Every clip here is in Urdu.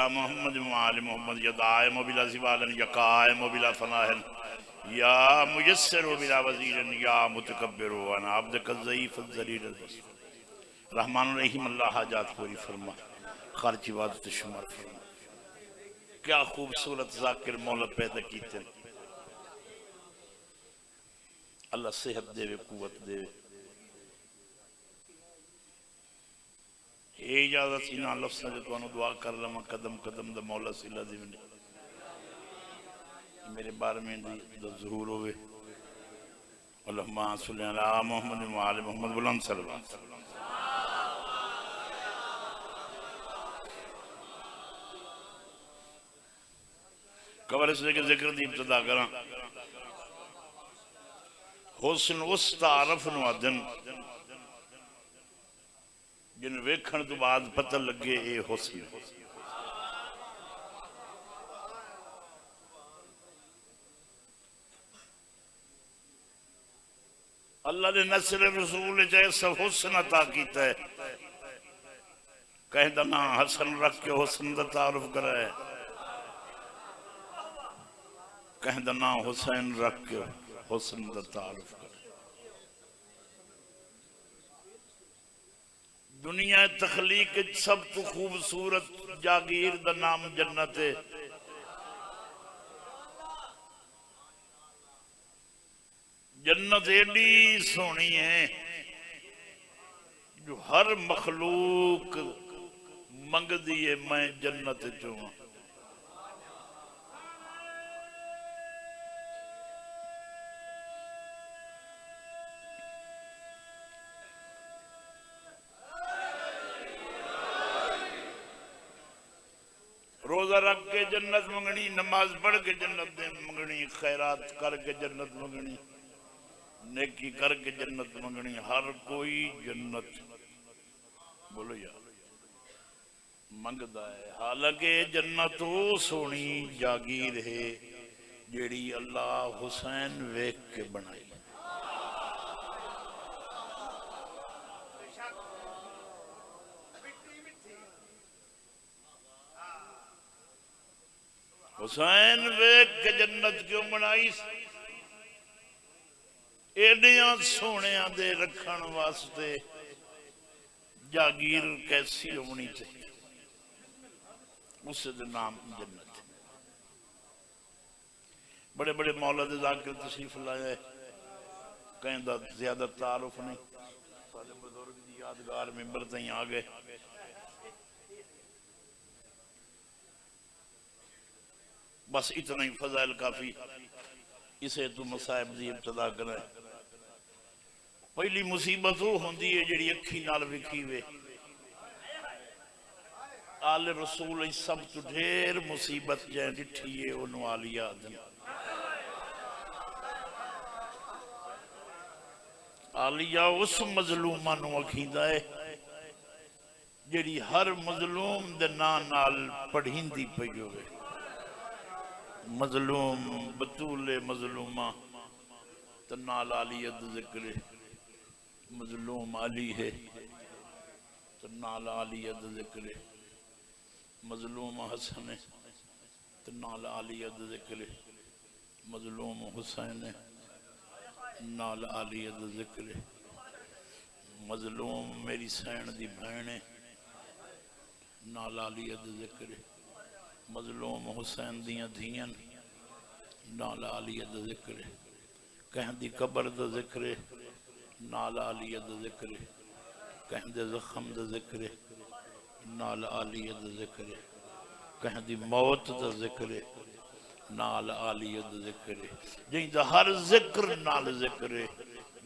علی محمد وآل محمد یا دائم بلا زوال یا قائم بلا فناہ یا میسر بلا وزیر یا متکبر وانا عبدک الضعیف الذلیل رحمان الرحیم اللہ حاجات پوری فرما خارج عبادت شمار فرما کیا خوبصورت ذاکر مولا پیدا کیتے اللہ صحت دے قوت دے اے اجازت سینہ لفظ جو تو انہوں دعا کر رہا قدم قدم دا مولا سی لازم نے میرے بارے میں دا ظہور ہوئے اللہم صلی اللہ علیہ محمد وآل محمد بلند صلی اللہ علیہ وسلم قبر اس کے ذکر دی ابتدا کرا حسن اس تعارف نوادن جن ویکھن تو بعد پتہ لگے اے حسن اللہ نے نصر رسول چاہے سب حسن عطا کیتا ہے کہیں دنا حسن رکھ کے حسن دا تعارف کرا ہے کہیں دنا حسین رکھ کے حسن دا تعارف کرا ہے دنیا تخلیق سب تو خوبصورت جاگیر دا نام جنت ہے جنت ایڈی سونی ہے جو ہر مخلوق منگ دیئے میں جنت چوں روزہ رکھ کے جنت منگنی نماز پڑھ کے جنت منگنی خیرات کر کے جنت منگنی نیکی کر کے جنت منگنی ہر کوئی جنت بولو یا منگدہ ہے حالانکہ جنت وہ سونی جاگیر ہے جیڑی اللہ حسین ویکھ کے بنائی حسین ویکھ کے جنت کیوں بنائی ایڈیاں سونیاں دے رکھن واسطے جاگیر کیسی ہونی چاہیے اس دے نام جنت بڑے بڑے مولا دے ذاکر تشریف لائے کہیں دا زیادہ تعارف نہیں سارے بزرگ دی یادگار ممبر تہیں آگئے بس اتنا ہی فضائل کافی اسے تو مصائب دی ابتدا کریں پہلی مصیبت وہ ہوندی ہے جڑی اکھی نال وکھی وے آل رسول سب تو ڈھیر مصیبت جائیں ڈٹھیے انہوں آلی آدم آلیہ اس مظلومہ نو اکھیندہ ہے جڑی ہر مظلوم دے نال پڑھیندی پئی ہوئے مظلوم بطول مظلومہ تنال علیت ذکر مظلوم علی ہے تنال علیت ذکر مظلوم حسن ہے تنال علیت ذکر مظلوم حسین ہے نال علیت ذکر مظلوم میری سین دی بھینے نال علیت ذکر مظلوم حسین دیاں دھیاں نال علیت ذکر کہیں دی قبر دا ذکر نال علیت ذکر کہیں دی زخم دا ذکر نال علیت ذکر کہیں دی موت دا ذکر نال علیت ذکر جہیں دا ہر ذکر نال ذکر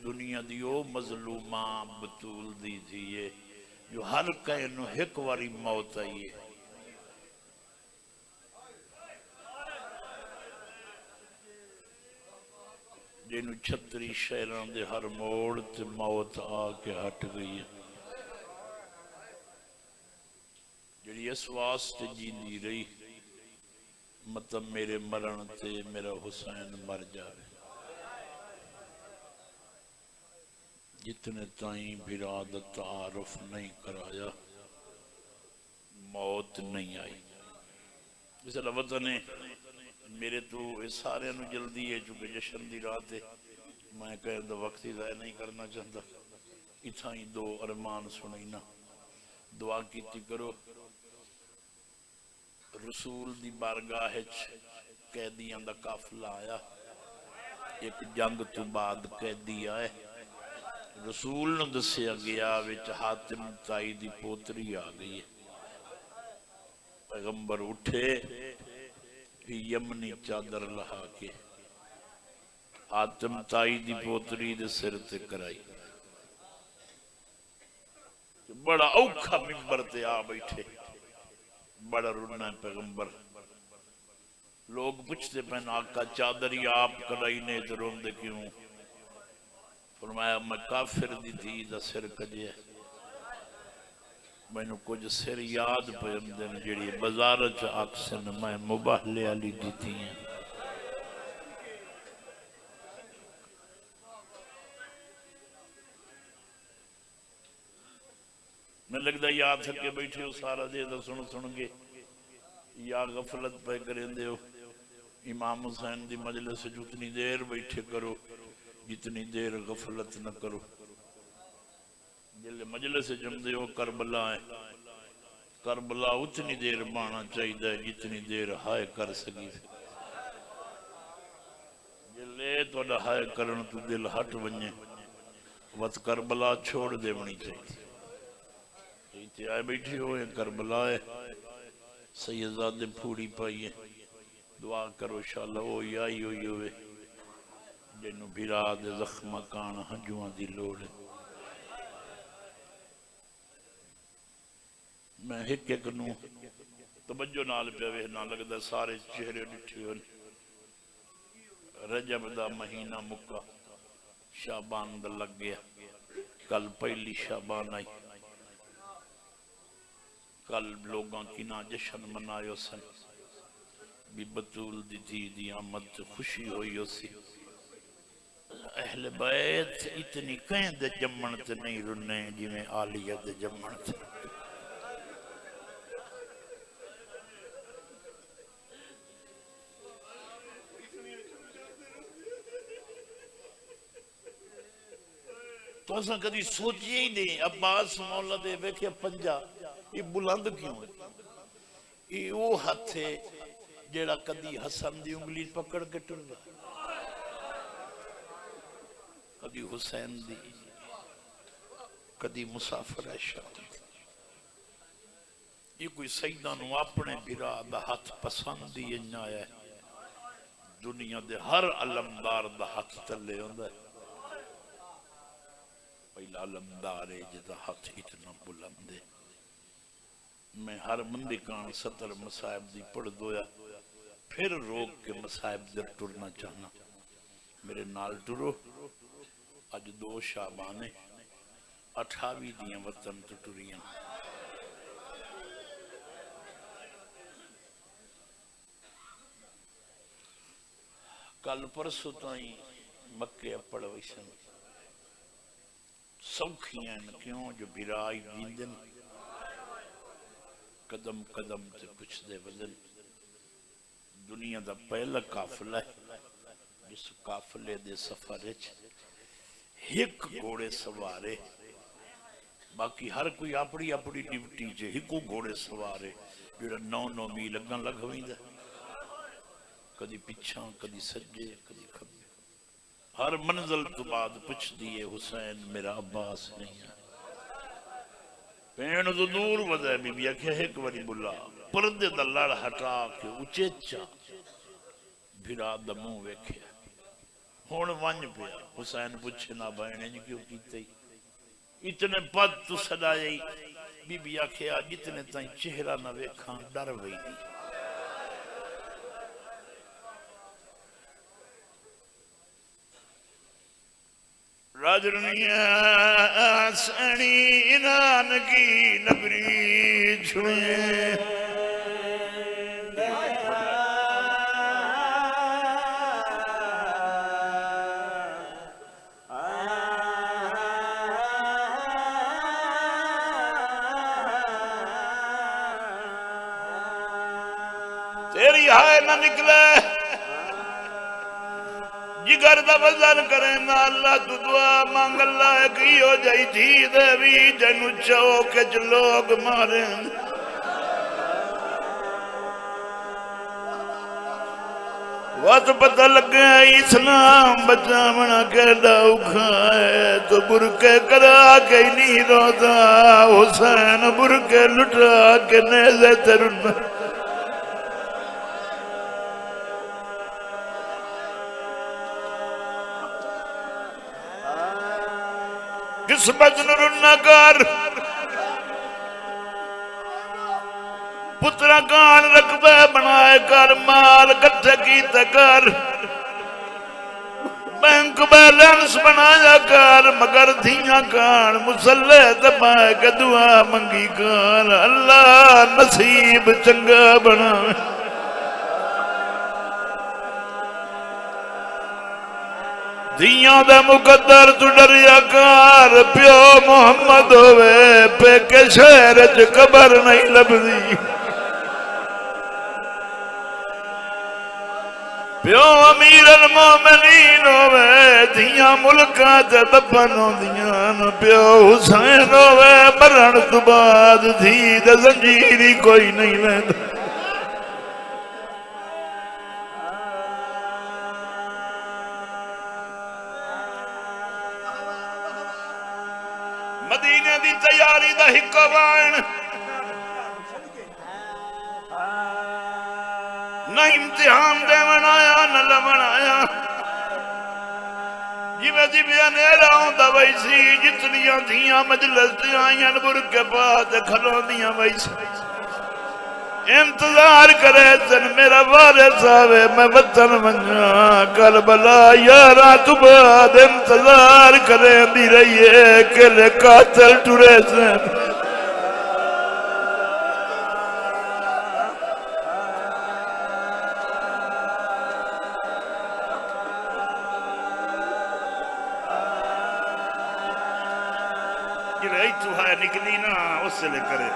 دنیا دیو مظلومہ بطول دی تھیے جو ہر کہنو ایک واری موت آئیے جنہوں چھتری شہران دے ہر موڑ تے موت آ کے ہٹ گئی ہے جڑی اس واسطے جیندی رہی مطلب میرے مرن تے میرا حسین مر جاوے جتنے تائیں برادت تعارف نہیں کرایا موت نہیں آئی اس طرح وطن ہے میرے تو اس سارے نو جلدی ہے چونکہ جشن دی رات ہے میں کہہ دا وقت ہی ضائع نہیں کرنا چاہتا اتھا ہی دو ارمان سنینا دعا کیتی کرو رسول دی بارگاہ قیدیاں دا قافلہ آیا ایک جنگ تو بعد قیدی آئے رسول نے دسیا گیا وچ حاتم تائی دی پوتری آ گئی ہے پیغمبر اٹھے یمنی چادر لہا کے حاتم تائی دی پوتری دے سر تے کرائی بڑا اوکھا ممبر تے آ بیٹھے بڑا رونا ہے پیغمبر لوگ پوچھتے پہن آقا چادر ہی آپ کرائی نے تو روم دے کیوں فرمایا میں کافر دی تھی دا سر کجے میں نے کچھ سر یاد پہم دن جڑی بزارت آکسن میں مباہلے علی دیتی ہیں میں لگتا یاد تھکے بیٹھے ہو سارا دے دا سن گے یا غفلت پہ کریں دے ہو امام حسین دی مجلس سے جتنی دیر بیٹھے کرو جتنی دیر غفلت نہ کرو جلے مجلس سے جم دے ہو کربلا ہے کربلا اتنی دیر بانا چاہیے جتنی دیر ہائے کر سکی جلے تو ہائے کرن تو دل ہٹ ونجے وقت کربلا چھوڑ دے ونی چاہیے آئے بیٹھی ہوئے کربلا ہے سیدزادے پھوڑی پائیے دعا کرو شاءاللہ وہ آئی ہوئی ہوئے جنہوں بھیرا دے زخمہ کان ہنجوان دی لوڑے میں ہک ایک نو توجہ نال پہ وے نہ لگدا سارے چہرے ڈٹھے ہوئے رجب دا مہینہ مکہ شعبان دا لگ گیا کل پہلی شعبان آئی کل لوگاں کی نا جشن منائیو سن بھی بطول دی تھی دی آمد خوشی ہوئی ہو سی اہل بیت اتنی کہیں دے جمن تے نہیں رنے جی میں آلیہ دے جمن تے تو ایسا کدی سوچیے ہی نہیں عباس مولا دے بیکھے پنجا یہ بلند کیوں ہے یہ وہ ہاتھ ہے جیڑا کدی حسن دی انگلی پکڑ کے ٹر رہا کدی حسین دی کدی مسافر عائشہ یہ کوئی سیدانو اپنے بھرا دا ہاتھ پسند دی انجایا ہے دنیا دے ہر علمدار دا ہاتھ تلے ہوندہ ہے پہلا علمدار ہے جدا ہاتھ اتنا بلند ہے میں ہر مندی کان 70 مسائب دی پڑھ دویا پھر روک کے مسائب در ٹرنا چاہنا میرے نال ٹرو اج 2 شعبانے 28 دیاں وطن تو ٹریاں کل پرسو تائیں مکے اپڑ ویسن سوکھیاں کیوں جو بھرائی دیندن قدم قدم تے کچھ دے بدل دنیا دا پہلا قافلہ ہے جس قافلے دے سفر ایک گھوڑے سوارے باقی ہر کوئی اپنی اپنی ڈیوٹی چے ہکو گھوڑے سوارے جو 9 میل لگن لگ ہوئی دا کدی پچھاں کدی سجے کدی کھبے ہر منزل تو بعد پچھ دیئے حسین میرا عباس نہیں ہے پین تو دور وزے بی بی اکھے ایک وری بلا پردے دا لڑ ہٹا کے اچیچا بھرا دموں ویکھے ہون ونج پیا حسین پوچھے نہ بہنے جی کیوں کیتے اتنے پد تو صدائی بی بی اکھے جتنے تائیں چہرہ نہ ویکھاں ڈر وئی دی راجرنیاں سنی انان کی نگری چھوئے تیری ہائے نہ نکلے جگر دا وزن کریں نا اللہ تو دعا مانگ اللہ کی ہو جائی تھی دے بھی جنو چوکے جو لوگ ماریں وقت پتہ لگے اسلام بچامنا کہڑا اکھائے تو برکے کرا کے نہیں روتا حسین برکے لٹا کے نیزے ترنا قسمت نرنا کر پترہ کان رکبے بنائے کر مال کٹھے کی تکر بینک بیلنس بنایا کر مگر دھیاں کان مسلح دبائے کے دعا منگی کر اللہ نصیب چنگا بنائے دھیاں دے مقدر تو ڈریا کار پیو محمد ہوئے پہ کے شہر چ قبر نہیں لبدی پیو امیر المومنین ہوئے دھیاں ملکاں تے دفن ہوندیاں پیو حسین ہوئے مرن تو بعد دھی تے زنجیری کوئی نہیں لیندا مدینے دی تیاری دا ہکو وائن نہ امتحان دے منایا نہ لمنایا جی میں نیرہ ہوندہ ویسی جتنیاں تھیاں مجلس دیاں برکے پاس کھلوں دیاں ویسی انتظار کرے تن میرا وارث آوے میں وطن منجا کربلا یارا تو بعد انتظار کرے دی رہی ہے کہ لے قاتل ٹورے سے جو رہی تو ہے نکلی نا اس سے لے کرے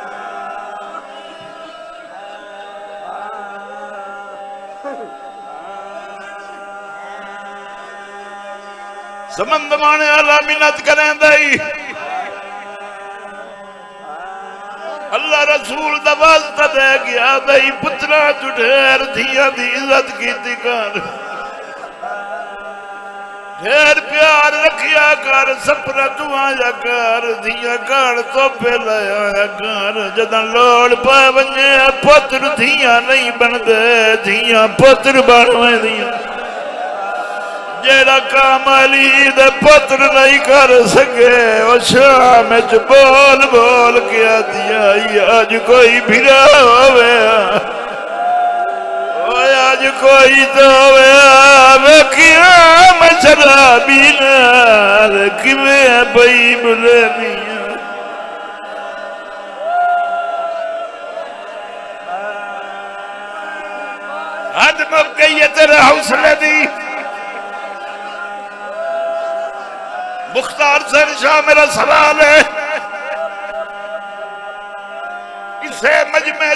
سمند مانے اللہ منت کریں دائی اللہ رسول دا واسطہ دے گیا دائی پترہ جھٹیر دھیاں دی عزت کی تکار ڈھیر پیار رکھیا کر سپرہ دعایا کر دھیاں کار تو پہ لایا کر جدن لوڑ پائے بنجے پتر دھیاں نہیں بن دے دھیاں پتر بنوے دھیاں جیڑا کام علی دے پتر نہیں کر سکے وہ شام اچ بول بول کیا دیا آج کوئی بھرا ہوئے آج کوئی تو ہوئے کیا شرابی نال کیویں بھئی بلنیاں حد مک گئی ہے تیرے حوصلے دی مختار سے شاہ میرا سوال ہے اسے مجمع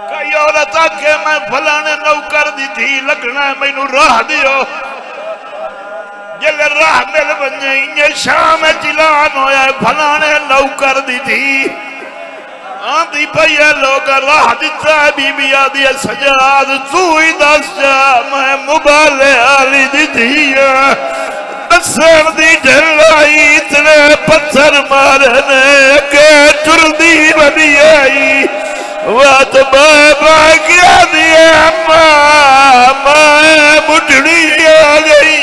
کئی عورت آکے میں فلانے نوکر دی تھی لگنا ہے میں نو راہ دیو جل راہ مل بنجے یہ شام چلان ہویا ہے فلانے نوکر دی تھی آندھی پہیا لوگ راہ دیتا ہے بی بی آدھی سجاد تو ہی دس جا میں مبالے آلی دی تھی سر دی جھلائی اتنے پتھر مارنے کے چردی بنی آئی وات بائے بائے کیا دیا ماں مٹھڑی آ گئی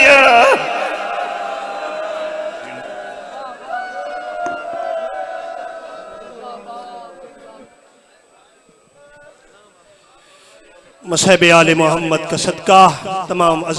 مصحب آل محمد کا صدقہ تمام